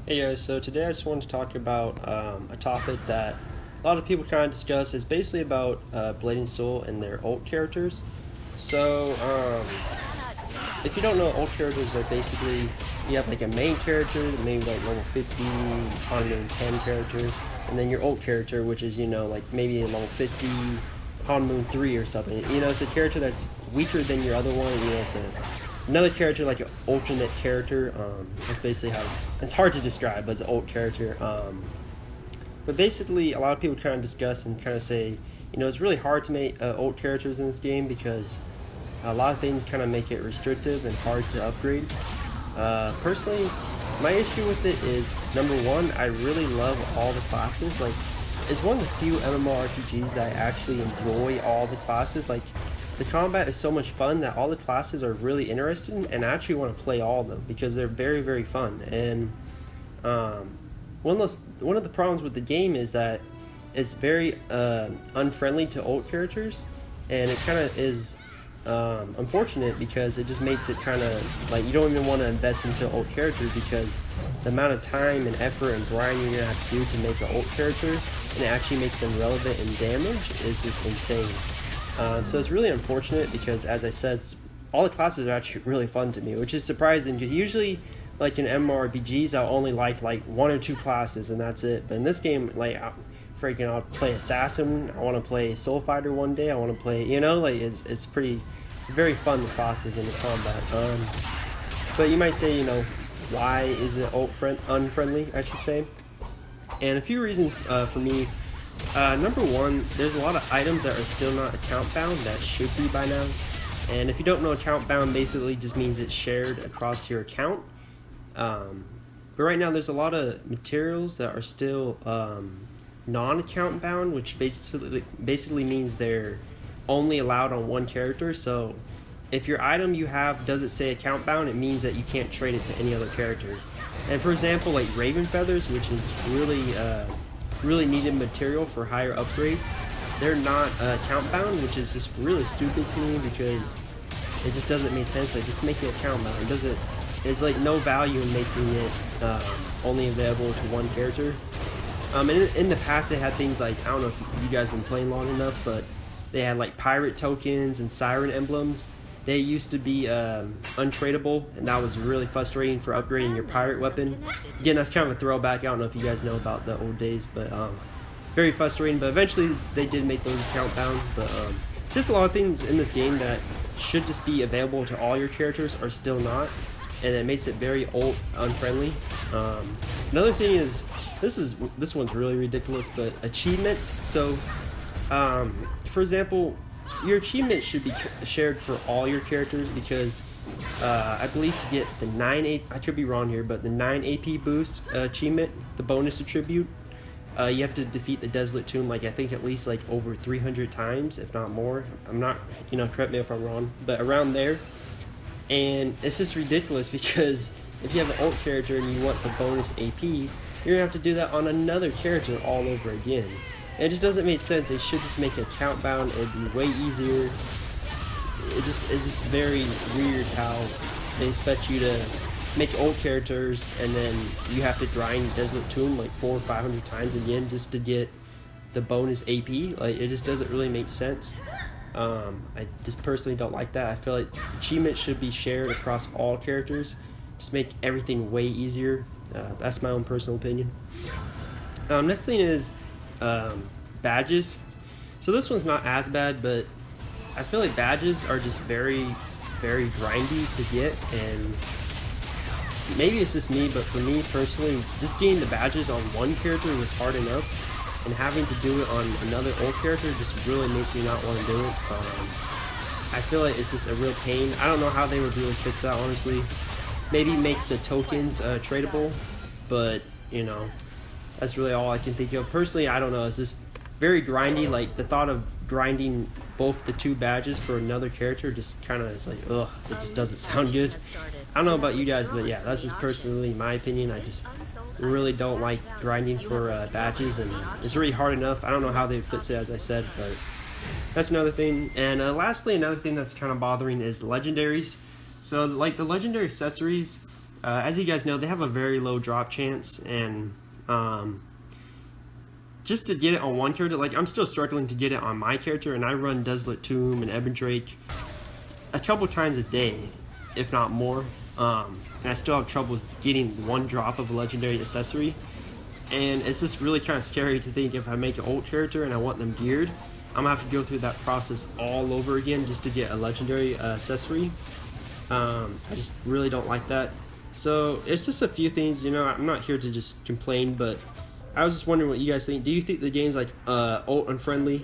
Hey guys, so today I just wanted to talk about a topic that a lot of people kind of discuss. Is basically about Blade and Soul and their ult characters. So, if you don't know, ult characters are basically you have like a main character, maybe like level 50, 110 character, and then your ult character, which is like maybe a level 50, Moon 3 or something. It's a character that's weaker than your other one. It's another character like an alternate character. That's basically how it's hard to describe, but it's an ult character. But basically, a lot of people kind of discuss and kind of say, it's really hard to make ult characters in this game because a lot of things kind of make it restrictive and hard to upgrade. Personally, my issue with it is number one, I really love all the classes. Like, it's one of the few MMORPGs that I actually enjoy all the classes. Like, the combat is so much fun that all the classes are really interesting, and I actually want to play all of them because they're very, very fun. And one of the problems with the game is that it's very unfriendly to ult characters, and it kind of is unfortunate because it just makes it kind of like you don't even want to invest into ult characters because the amount of time and effort and grind you're gonna have to do to make an ult character and it actually makes them relevant in damage is just insane. So it's really unfortunate because, as I said, all the classes are actually really fun to me, which is surprising because usually, like in MMORPGs, I'll only like one or two classes and that's it. But in this game, like I'll play Assassin. I want to play Soul Fighter one day. I want to play, like it's pretty, very fun the classes in the combat. But you might say, why is it unfriendly? I should say, and a few reasons for me. Number one, there's a lot of items that are still not account bound that should be by now. And if you don't know, account bound basically just means it's shared across your account. But right now there's a lot of materials that are still non-account bound, which basically means they're only allowed on one character. So if your item you have doesn't say account bound, it means that you can't trade it to any other character. And for example, like Raven Feathers, which is really needed material for higher upgrades, they're not account bound, which is just really stupid to me because it just doesn't make sense. Like, just make it account bound. It's like no value in making it only available to one character. In the past they had things like, I don't know if you guys have been playing long enough, but they had like pirate tokens and siren emblems. They used to be untradeable, and that was really frustrating for upgrading your pirate weapon. Again, that's kind of a throwback. I don't know if you guys know about the old days, but very frustrating. But eventually, they did make those account bound. But just a lot of things in this game that should just be available to all your characters are still not, and it makes it very ult unfriendly. Another thing is this one's really ridiculous, but achievements. So, for example, your achievement should be shared for all your characters because I believe to get the 9 AP, I could be wrong here, but the 9 AP boost achievement, the bonus attribute, you have to defeat the Desolate Tomb like I think at least like over 300 times, if not more. I'm not, correct me if I'm wrong, but around there. And it's just ridiculous because if you have an ult character and you want the bonus AP, you're gonna have to do that on another character all over again. It just doesn't make sense. They should just make it account bound. It'd be way easier. It's just very weird how they expect you to make old characters and then you have to grind Desert Tomb like 400 or 500 times again just to get the bonus AP. Like, it just doesn't really make sense. I just personally don't like that. I feel like achievements should be shared across all characters. Just make everything way easier. That's my own personal opinion. Next thing is badges. So this one's not as bad, but I feel like badges are just very, very grindy to get, and maybe it's just me, but for me personally, just getting the badges on one character was hard enough, and having to do it on another old character just really makes me not want to do it. I feel like it's just a real pain. I don't know how they would really fix that, honestly. Maybe make the tokens tradable, but that's really all I can think of. Personally, I don't know. It's just very grindy. Like, the thought of grinding both the two badges for another character just kind of is like, ugh, it just doesn't sound good. I don't know about you guys, but yeah, that's just personally my opinion. I just really don't like grinding for badges, and it's really hard enough. I don't know how they fix it, as I said, but that's another thing. And lastly, another thing that's kind of bothering is legendaries. So, like, the legendary accessories, As you guys know, they have a very low drop chance, and just to get it on one character, like I'm still struggling to get it on my character, and I run Desolate Tomb and Ebon Drake a couple times a day, if not more, and I still have trouble getting one drop of a legendary accessory. And it's just really kind of scary to think if I make an ult character and I want them geared, I'm gonna have to go through that process all over again just to get a legendary accessory. I just really don't like that. So it's just a few things, you know. I'm not here to just complain, but I was just wondering what you guys think. Do you think the game's like ult unfriendly?